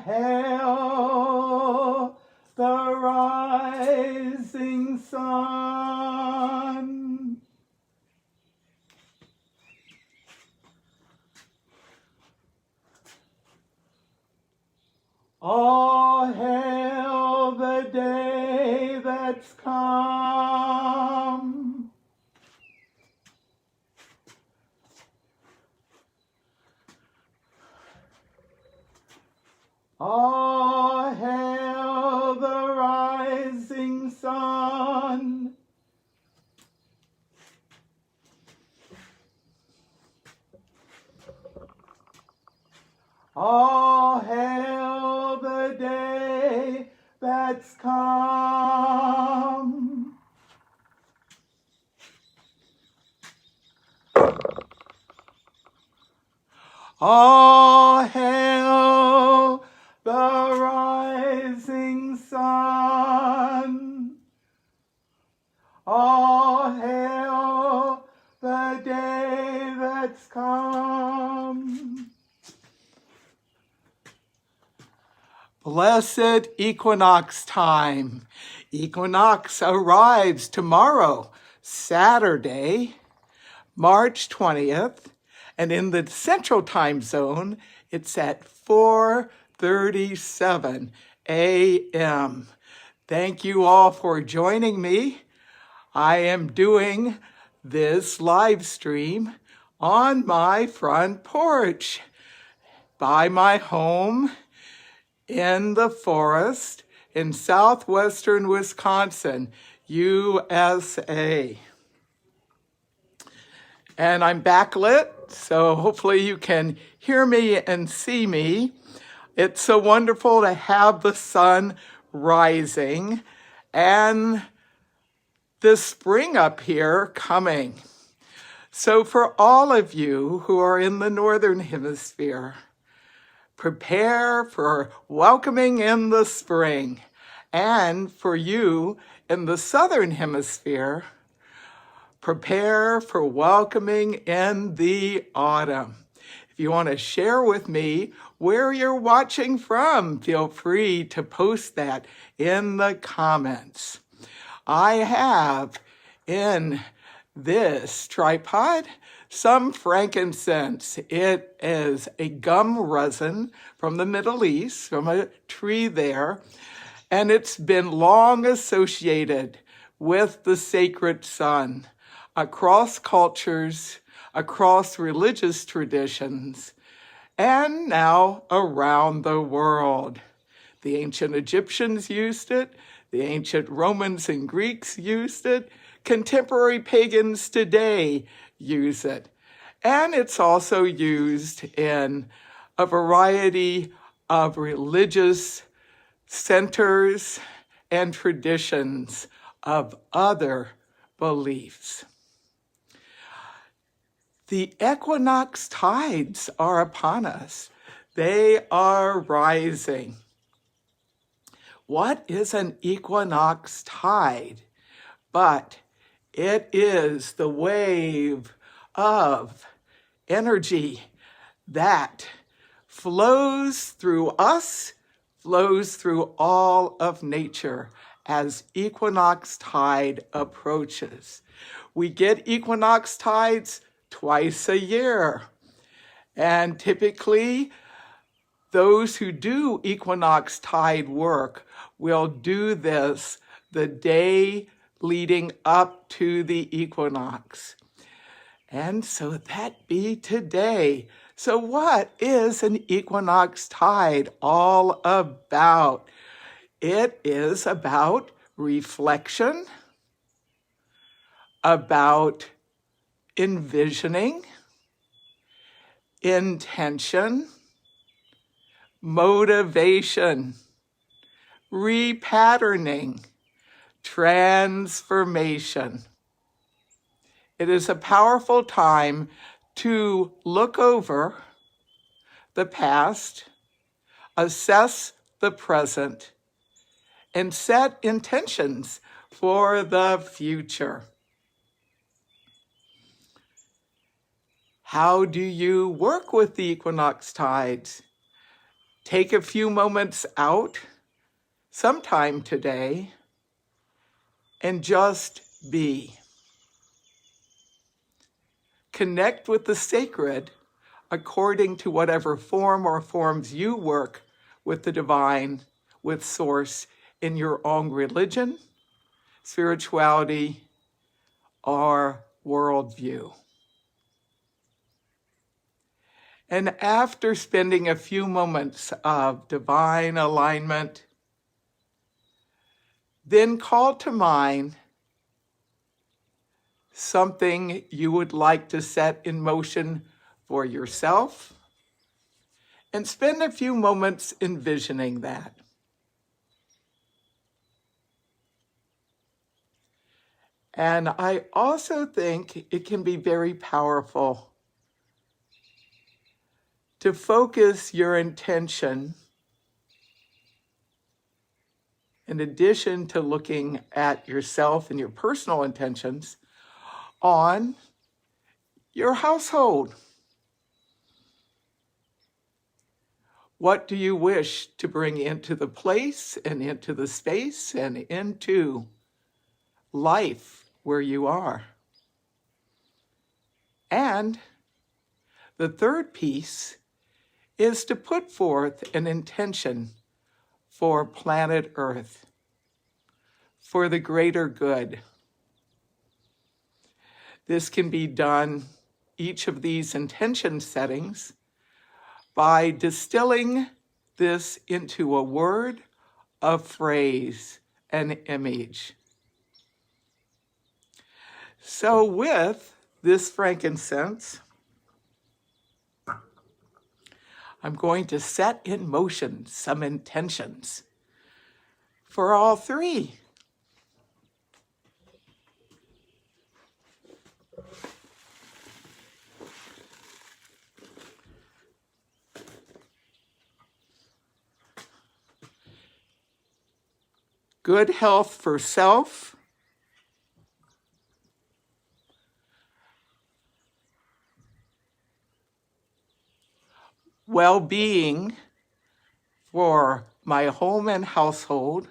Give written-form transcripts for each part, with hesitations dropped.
hail the rising sun. All hail the day that's come. All hail the rising sun. All hail the day that's come. All hail the rising sun. All hail the day that's come. Blessed equinox time. Equinox arrives tomorrow, Saturday, March 20th, and in the Central Time Zone, it's at 4:37 a.m. Thank you all for joining me. I am doing this live stream on my front porch by my home in the forest in southwestern Wisconsin, USA. And I'm backlit, so hopefully you can hear me and see me. It's so wonderful to have the sun rising and the spring up here coming. So for all of you who are in the Northern Hemisphere, prepare for welcoming in the spring. And for you in the Southern Hemisphere, prepare for welcoming in the autumn. If you want to share with me where you're watching from, feel free to post that in the comments. I have in this tripod some frankincense. It is a gum resin from the Middle East, from a tree there, and it's been long associated with the sacred sun across cultures, across religious traditions, and now around the world. The ancient Egyptians used it, the ancient Romans and Greeks used it, contemporary pagans today use it. And it's also used in a variety of religious centers and traditions of other beliefs. The equinox tides are upon us. They are rising. What is an equinox tide? But it is the wave of energy that flows through us, flows through all of nature as equinox tide approaches. We get equinox tides twice a year. And typically, those who do equinox tide work will do this the day leading up to the equinox. And so that be today. So what is an equinox tide all about? It is about reflection, about envisioning, intention, motivation, repatterning, transformation. It is a powerful time to look over the past, assess the present, and set intentions for the future. How do you work with the equinox tides? Take a few moments out sometime today and just be. Connect with the sacred according to whatever form or forms you work with the divine, with Source in your own religion, spirituality, or worldview. And after spending a few moments of divine alignment, then call to mind something you would like to set in motion for yourself, and spend a few moments envisioning that. And I also think it can be very powerful to focus your intention, in addition to looking at yourself and your personal intentions, on your household. What do you wish to bring into the place and into the space and into life where you are? And the third piece is to put forth an intention for planet Earth, for the greater good. This can be done, each of these intention settings, by distilling this into a word, a phrase, an image. So with this frankincense, I'm going to set in motion some intentions for all three. Good health for self, well-being for my home and household,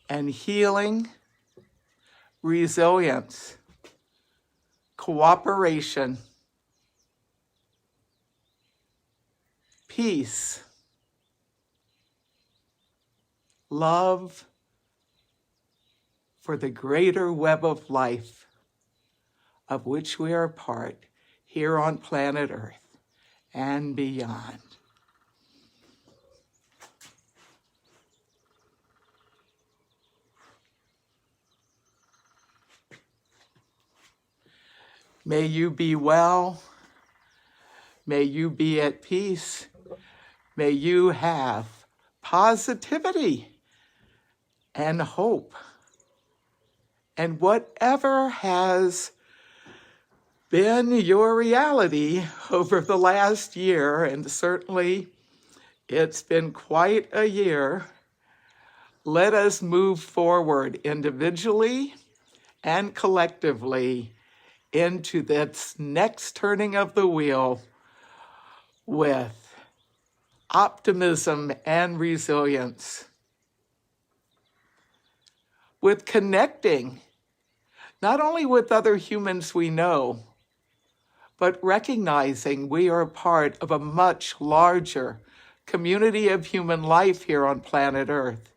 and healing, resilience, cooperation, peace, love for the greater web of life of which we are a part here on planet Earth and beyond. May you be well. May you be at peace. May you have positivity and hope. And whatever has been your reality over the last year, and certainly it's been quite a year, let us move forward individually and collectively into this next turning of the wheel with optimism and resilience, with connecting not only with other humans we know, but recognizing we are a part of a much larger community of human life here on planet Earth.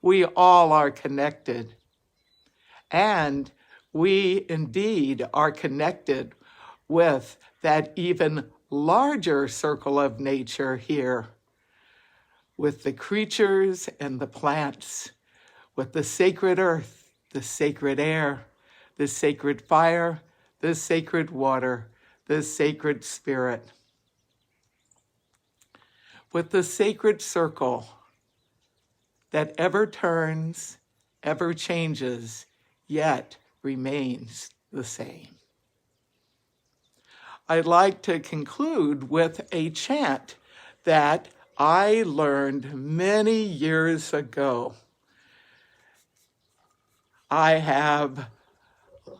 We all are connected. And we indeed are connected with that even larger circle of nature here, with the creatures and the plants, with the sacred earth, the sacred air, the sacred fire, the sacred water, the sacred spirit, with the sacred circle that ever turns, ever changes, yet remains the same. I'd like to conclude with a chant that I learned many years ago. I have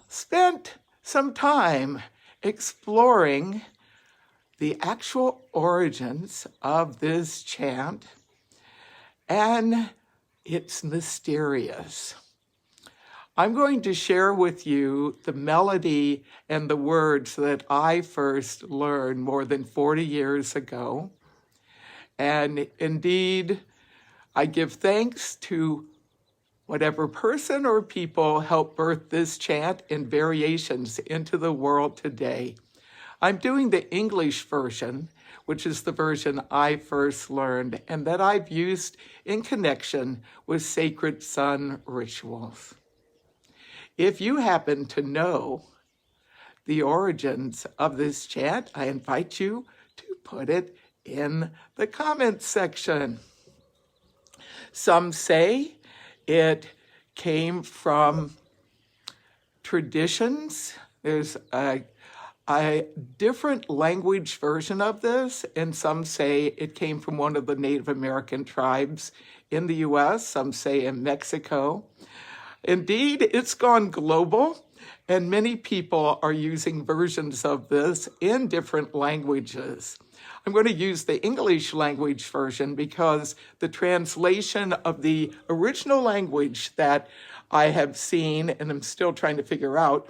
spent some time exploring the actual origins of this chant, and it's mysterious. I'm going to share with you the melody and the words that I first learned more than 40 years ago. And indeed, I give thanks to whatever person or people helped birth this chant in variations into the world today. I'm doing the English version, which is the version I first learned and that I've used in connection with sacred sun rituals. If you happen to know the origins of this chant, I invite you to put it in the comments section. Some say it came from traditions. There's a different language version of this, and some say it came from one of the Native American tribes in the US, some say in Mexico. Indeed, it's gone global, and many people are using versions of this in different languages. I'm going to use the English language version because the translation of the original language that I have seen, and I'm still trying to figure out,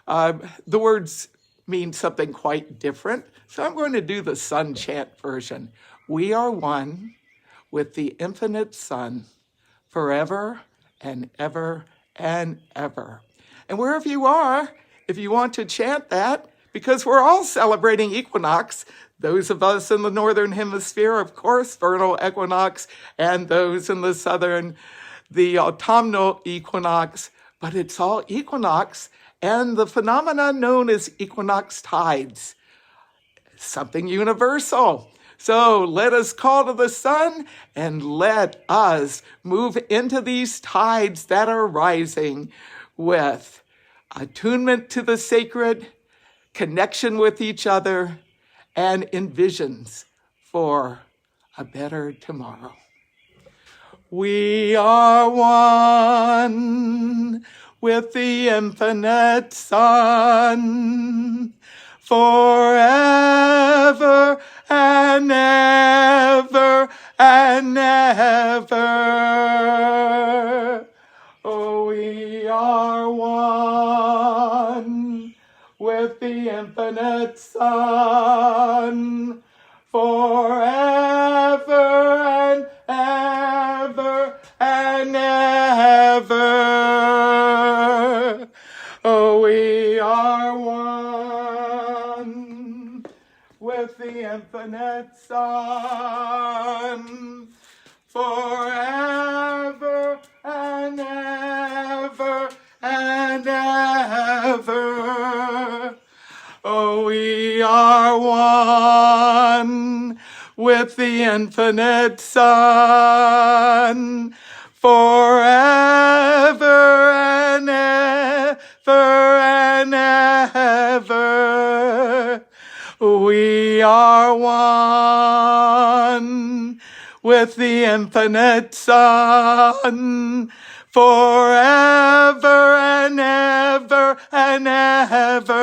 the words mean something quite different. So I'm going to do the sun chant version. We are one with the infinite sun, forever and ever and ever. And wherever you are, if you want to chant that, because we're all celebrating equinox, those of us in the northern hemisphere, of course, vernal equinox, and those in the southern, the autumnal equinox, but it's all equinox, and the phenomenon known as equinox tides, something universal. So let us call to the sun and let us move into these tides that are rising with attunement to the sacred, connection with each other, and envisions for a better tomorrow. We are one with the infinite sun, forever and ever and ever. Oh, we are one with the infinite sun, forever and ever and ever. Oh, we are one with the infinite sun, forever and ever and ever. Oh, we are one with the infinite sun, forever and ever and ever. We are one with the infinite sun, forever and ever and ever.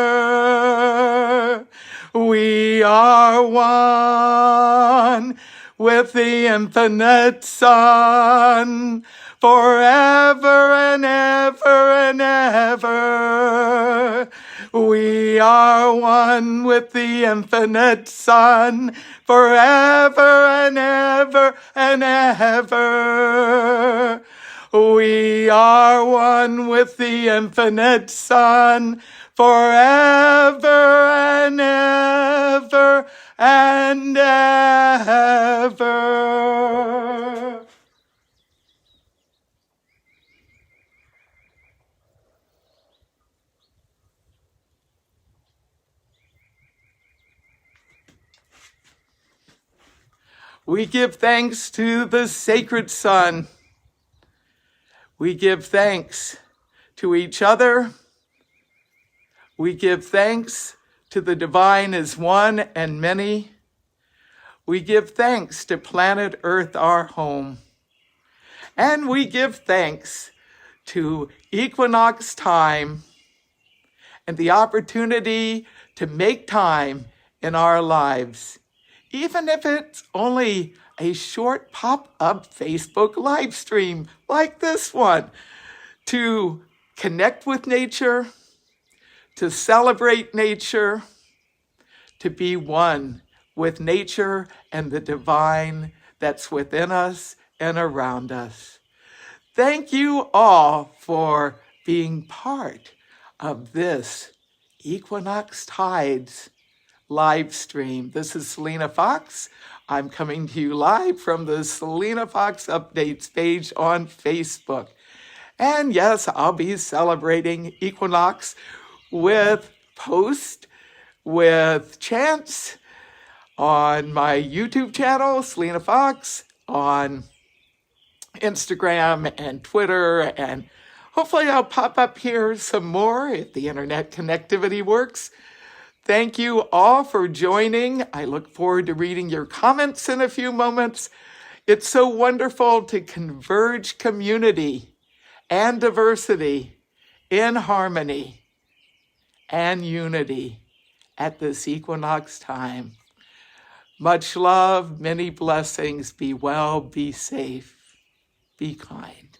We are one with the infinite sun, forever and ever and ever. We are one with the infinite sun, forever and ever and ever. We are one with the infinite sun, forever and ever and ever. We give thanks to the sacred sun. We give thanks to each other. We give thanks to the divine as one and many. We give thanks to planet Earth, our home. And we give thanks to equinox time and the opportunity to make time in our lives, even if it's only a short pop-up Facebook live stream like this one, to connect with nature, to celebrate nature, to be one with nature and the divine that's within us and around us. Thank you all for being part of this Equinox Tides live stream. This is Selena Fox. I'm coming to you live from the Selena Fox Updates page on Facebook. And yes, I'll be celebrating Equinox with posts, with chants on my YouTube channel, Selena Fox, on Instagram and Twitter, and hopefully I'll pop up here some more if the internet connectivity works. Thank you all for joining. I look forward to reading your comments in a few moments. It's so wonderful to converge community and diversity in harmony and unity at this equinox time. Much love, many blessings. Be well, be safe, be kind.